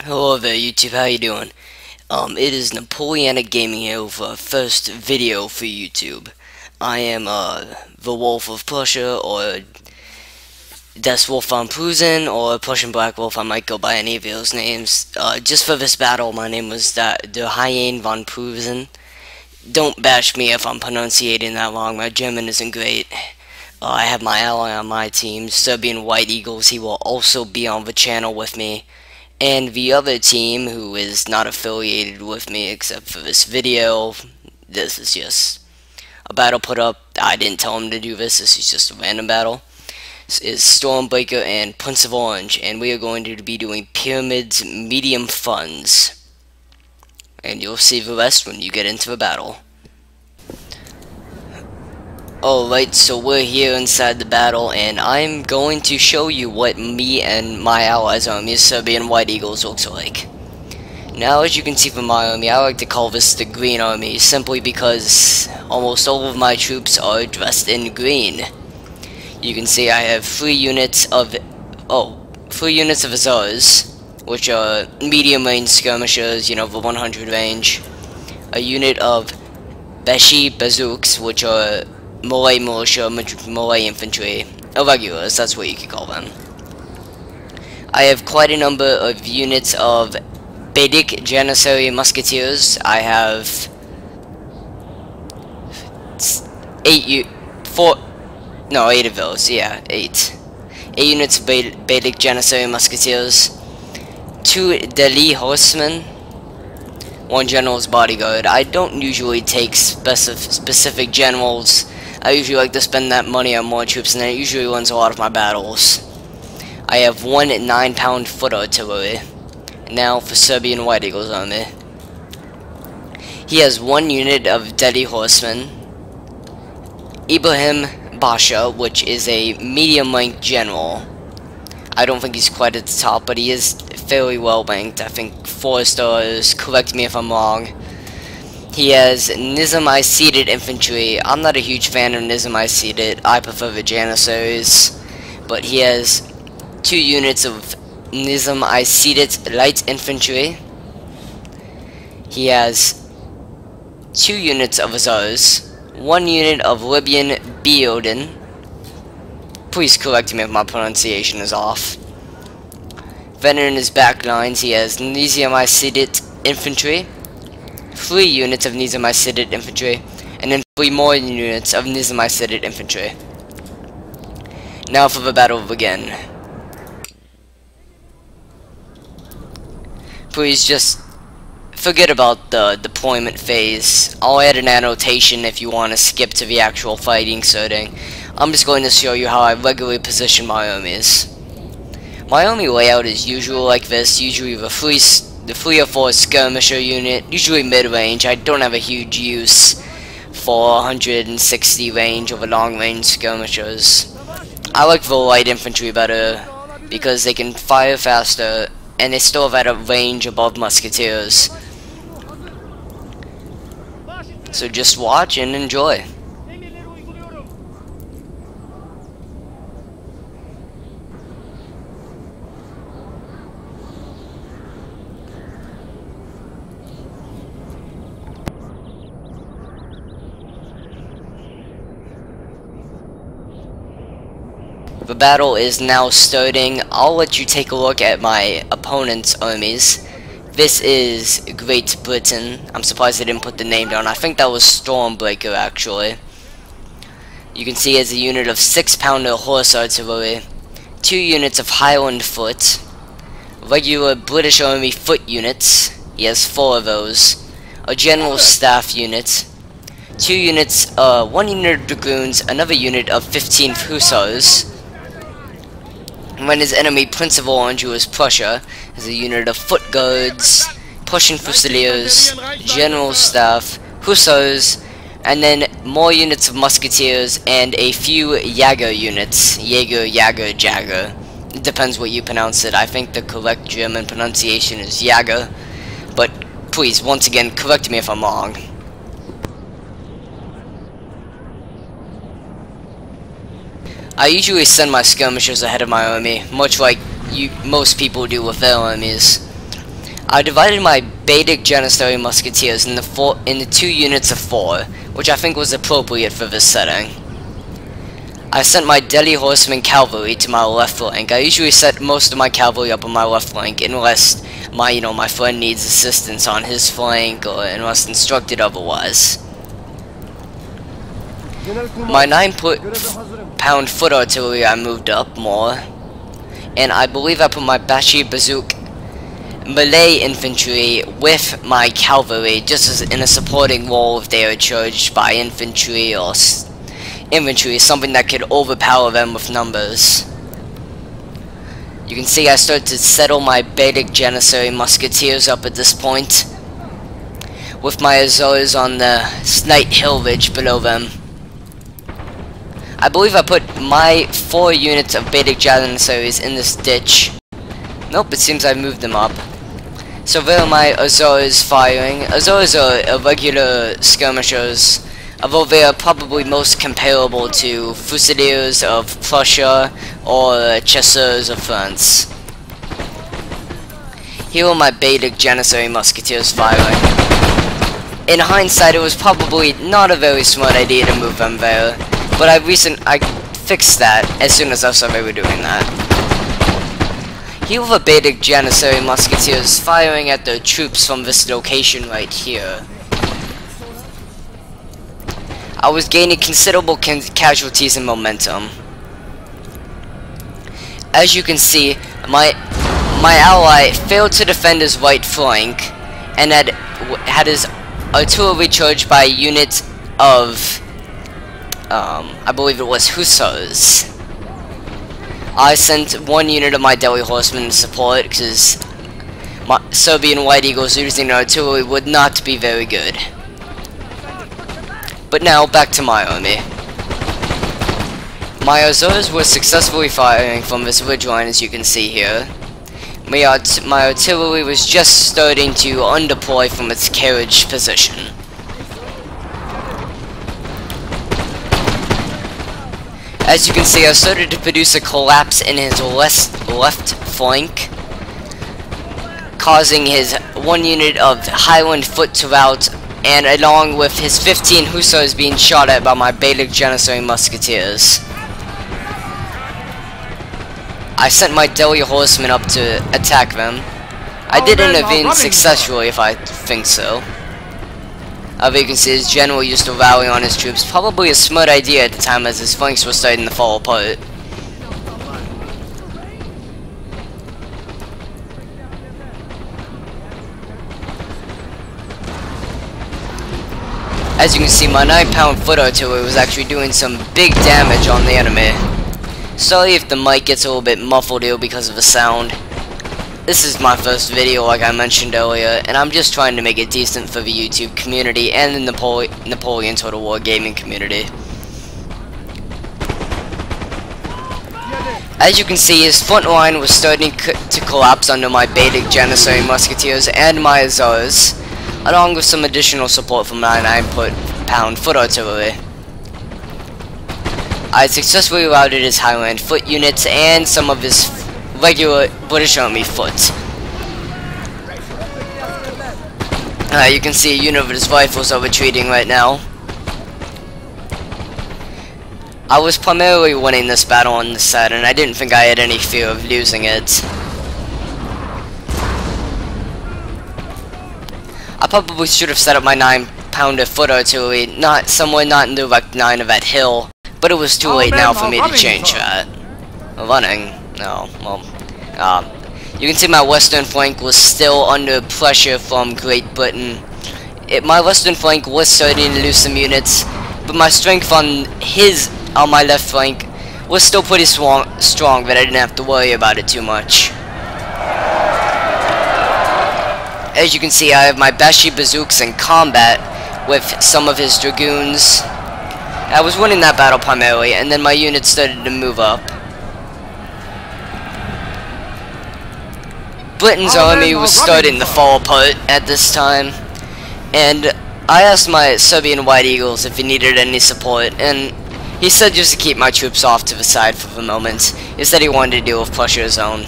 Hello there, YouTube. How you doing? It is Napoleon Gaming here with our first video for YouTube. I am the Wolf of Prussia, or Das Wolf von Prussian, or Prussian Black Wolf. I might go by any of those names. Just for this battle, my name was Der Hyäne von Prussian. Don't bash me if I'm pronunciating that wrong. My German isn't great. I have my ally on my team, Serbian White Eagles. He will also be on the channel with me. And the other team, who is not affiliated with me except for this video, this is just a battle put up. I didn't tell him to do this. This is just a random battle. This is Stormbreaker and Prince of Orange, and we are going to be doing Pyramids Medium Funds. And you'll see the rest when you get into the battle. Alright, so we're here inside the battle, and I'm going to show you what me and my allies' army, Serbian White Eagles, looks like. Now, as you can see from my army, I like to call this the Green Army, simply because almost all of my troops are dressed in green. You can see I have 3 units of Azars, which are medium-range skirmishers, you know, the 100 range. A unit of Beshi Bazooks, which are Malay militia, Malay infantry, irregulars, that's what you could call them. I have quite a number of units of Beylik Janissary musketeers. I have 8 of those, yeah, 8 units of Beylik Janissary musketeers, 2 Delhi horsemen, 1 general's bodyguard. I don't usually take specific generals. I usually like to spend that money on more troops, and that usually wins a lot of my battles. I have 1 9-pound foot artillery. Now for Serbian White Eagles army. He has 1 unit of Delhi horsemen. Ibrahim Basha, which is a medium-ranked general. I don't think he's quite at the top, but he is fairly well ranked. I think 4 stars. Correct me if I'm wrong. He has Nizam seated infantry. I'm not a huge fan of Nizam seated. I prefer the Janissaries. But he has 2 units of Nizam seated light infantry. He has 2 units of Azars. 1 unit of Libyan Beoden. Please correct me if my pronunciation is off. Then in his back lines, he has Nizam seated infantry. 3 units of Nizam seated infantry, and then 3 more units of Nizam seated infantry. Now for the battle to begin. Please just forget about the deployment phase. I'll add an annotation if you want to skip to the actual fighting setting. I'm just going to show you how I regularly position my armies. My army layout is usually like this, usually the 3 or 4 skirmisher unit, usually mid-range. I don't have a huge use for 160 range over long-range skirmishers. I like the light infantry better because they can fire faster and they still have at a range above musketeers. So just watch and enjoy. The battle is now starting. I'll let you take a look at my opponent's armies. This is Great Britain. I'm surprised they didn't put the name down. I think that was Stormbreaker, actually. You can see he has a unit of 6-pounder horse artillery, 2 units of Highland foot, regular British Army foot units. He has 4 of those. A general staff unit, 2 units, 1 unit of dragoons, another unit of 15th hussars. When his enemy, Prince of Orange, who is Prussia, has a unit of foot guards, Prussian fusiliers, general staff, hussars, and then more units of musketeers and a few Jager units. Jager, Jagger. It depends what you pronounce it. I think the correct German pronunciation is Jager, but please, once again, correct me if I'm wrong. I usually send my skirmishers ahead of my army, much like most people do with their armies. I divided my Basic Janissary Musketeers into 2 units of 4, which I think was appropriate for this setting. I sent my Delhi Horseman Cavalry to my left flank. I usually set most of my cavalry up on my left flank unless my friend needs assistance on his flank or unless instructed otherwise. My 9-pound foot artillery I moved up more, and I believe I put my Bashi Bazook Malay infantry with my cavalry just as in a supporting role if they are charged by infantry or infantry, something that could overpower them with numbers. You can see I start to settle my Basic Janissary Musketeers up at this point, with my Azores on the Snight Hill Ridge below them. I believe I put my 4 units of Basic Janissaries in this ditch. Nope, it seems I moved them up. So there are my Azores firing. Azores are irregular skirmishers, although they are probably most comparable to Fusiliers of Prussia or Chasseurs of France. Here are my Basic Janissary Musketeers firing. In hindsight, it was probably not a very smart idea to move them there, but I fixed that as soon as I saw they were doing that. Here are the Basic Janissary Musketeers firing at their troops from this location right here. I was gaining considerable casualties and momentum. As you can see, my ally failed to defend his right flank and had his artillery charged by a unit of I believe it was Hussars. I sent 1 unit of my Delhi Horsemen to support because my Serbian White Eagles using artillery would not be very good. But now, back to my army. My Azores were successfully firing from this ridgeline, as you can see here. My artillery was just starting to undeploy from its carriage position. As you can see, I started to produce a collapse in his left flank, causing his 1 unit of Highland foot to rout, and along with his 15 Hussars being shot at by my Basic Janissary Musketeers. I sent my Delhi Horsemen up to attack them. I did intervene successfully, if I think so. However, you can see his general used to rally on his troops, probably a smart idea at the time as his flanks were starting to fall apart. As you can see, my 9-pound foot artillery was actually doing some big damage on the enemy. Sorry if the mic gets a little bit muffled here because of the sound. This is my first video, like I mentioned earlier, and I'm just trying to make it decent for the YouTube community and the Napoleon Total War gaming community. As you can see, his front line was starting to collapse under my Basic Janissary Musketeers and my Azores, along with some additional support from my 9-pound foot artillery. I successfully routed his Highland foot units and some of his regular British Army foot. You can see a unit of his rifles are retreating right now. I was primarily winning this battle on this side, and I didn't think I had any fear of losing it. I probably should have set up my 9-pounder foot artillery somewhere not in the direct line of that hill, but it was too late now for me to change that. Running? No, well, you can see my western flank was still under pressure from Great Britain. My western flank was starting to lose some units, but my strength on my left flank was still pretty strong that I didn't have to worry about it too much. As you can see, I have my Bashi Bazooks in combat with some of his Dragoons. I was winning that battle primarily, and then my units started to move up. Britain's army was starting to fall apart at this time, and I asked my Serbian White Eagles if he needed any support, and he said just to keep my troops off to the side for the moment. He said he wanted to deal with Prussia's own.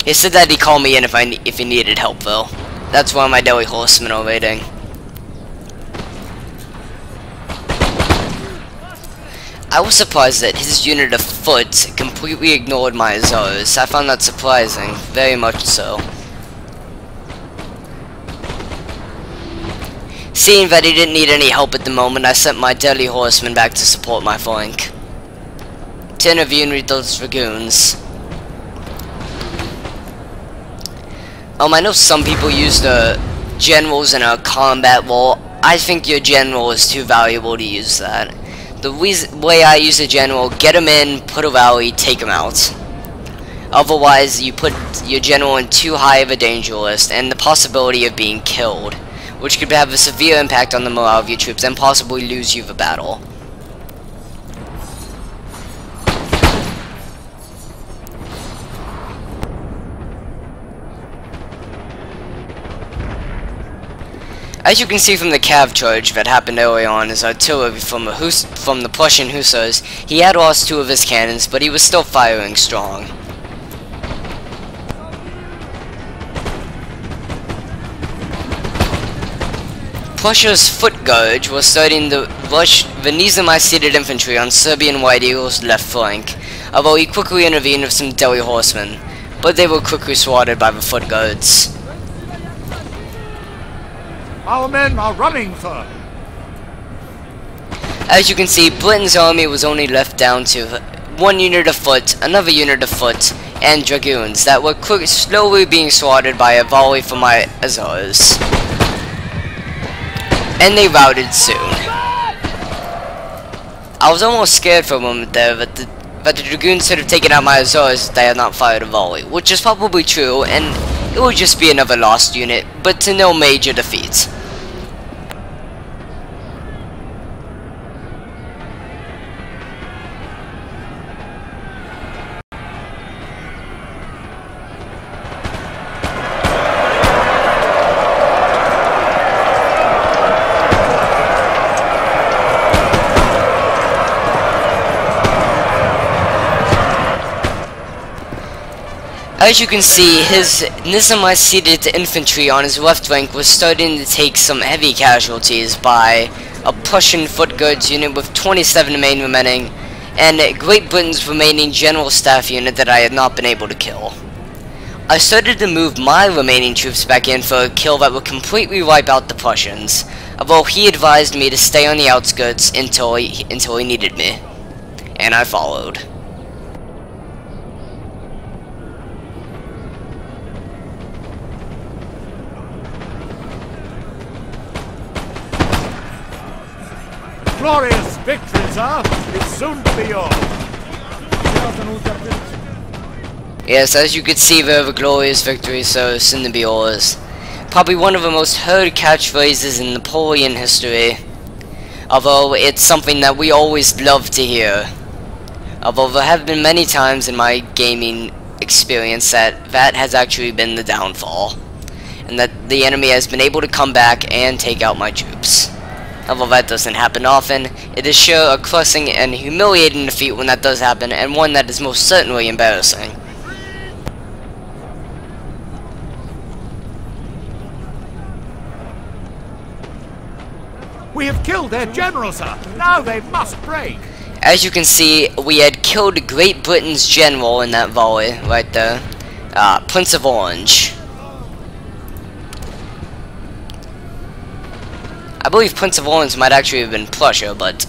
He said that he'd call me in if he needed help, though. That's why my Delhi horsemen are waiting. I was surprised that his unit of foot completely ignored my Azores. I found that surprising, very much so. Seeing that he didn't need any help at the moment, I sent my Delhi horsemen back to support my flank. To intervene with those dragoons. I know some people use the generals in a combat war. I think your general is too valuable to use that. The way I use a general, get him in, put a rally, take him out. Otherwise, you put your general in too high of a danger list, and the possibility of being killed, which could have a severe impact on the morale of your troops and possibly lose you the battle. As you can see from the cav charge that happened early on, his artillery from the Prussian Hussars, he had lost 2 of his cannons, but he was still firing strong. Prussia's foot guard was starting to rush the Nizami-seated infantry on Serbian White Eagle's left flank, although he quickly intervened with some Delhi horsemen, but they were quickly swatted by the foot guards. Our men are running, sir. As you can see, Britain's army was only left down to 1 unit of foot, another unit of foot, and dragoons that were slowly being slaughtered by a volley from my Azores. And they routed soon. I was almost scared for a moment there that the dragoons should have taken out my Azores if they had not fired a volley, which is probably true, and it would just be another lost unit, but to no major defeat. As you can see, his Nizami-seated infantry on his left flank was starting to take some heavy casualties by a Prussian foot guards unit with 27 main remaining, and Great Britain's remaining general staff unit that I had not been able to kill. I started to move my remaining troops back in for a kill that would completely wipe out the Prussians, although he advised me to stay on the outskirts until he needed me, and I followed. Glorious victory, sir! It's soon to be yours! Yes, as you can see there, the glorious victory, so soon to be yours. Probably one of the most heard catchphrases in Napoleon history. Although it's something that we always love to hear. Although there have been many times in my gaming experience that has actually been the downfall. And that the enemy has been able to come back and take out my troops. Although that doesn't happen often, it is sure a crushing and humiliating defeat when that does happen, and one that is most certainly embarrassing. We have killed their general, sir! Now they must break! As you can see, we had killed Great Britain's general in that volley, right there. Prince of Orange. I believe Prince of Orange might actually have been Prussia, but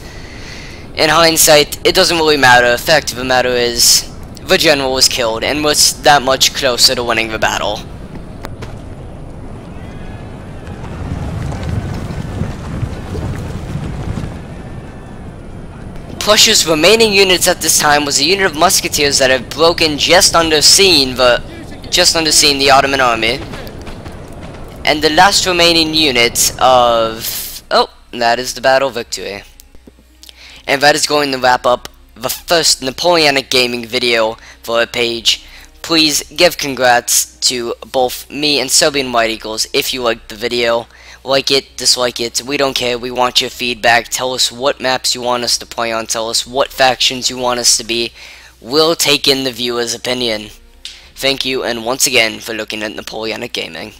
in hindsight, it doesn't really matter. The fact of the matter is, the general was killed, and was that much closer to winning the battle. Prussia's remaining units at this time was a unit of musketeers that had broken just under seeing the Ottoman army. And the last remaining unit of... oh, that is the battle victory. And that is going to wrap up the first Napoleonic gaming video for our page. Please give congrats to both me and Serbian White Eagles if you liked the video. Like it, dislike it, we don't care, we want your feedback. Tell us what maps you want us to play on, tell us what factions you want us to be. We'll take in the viewer's opinion. Thank you, and once again for looking at Napoleonic Gaming.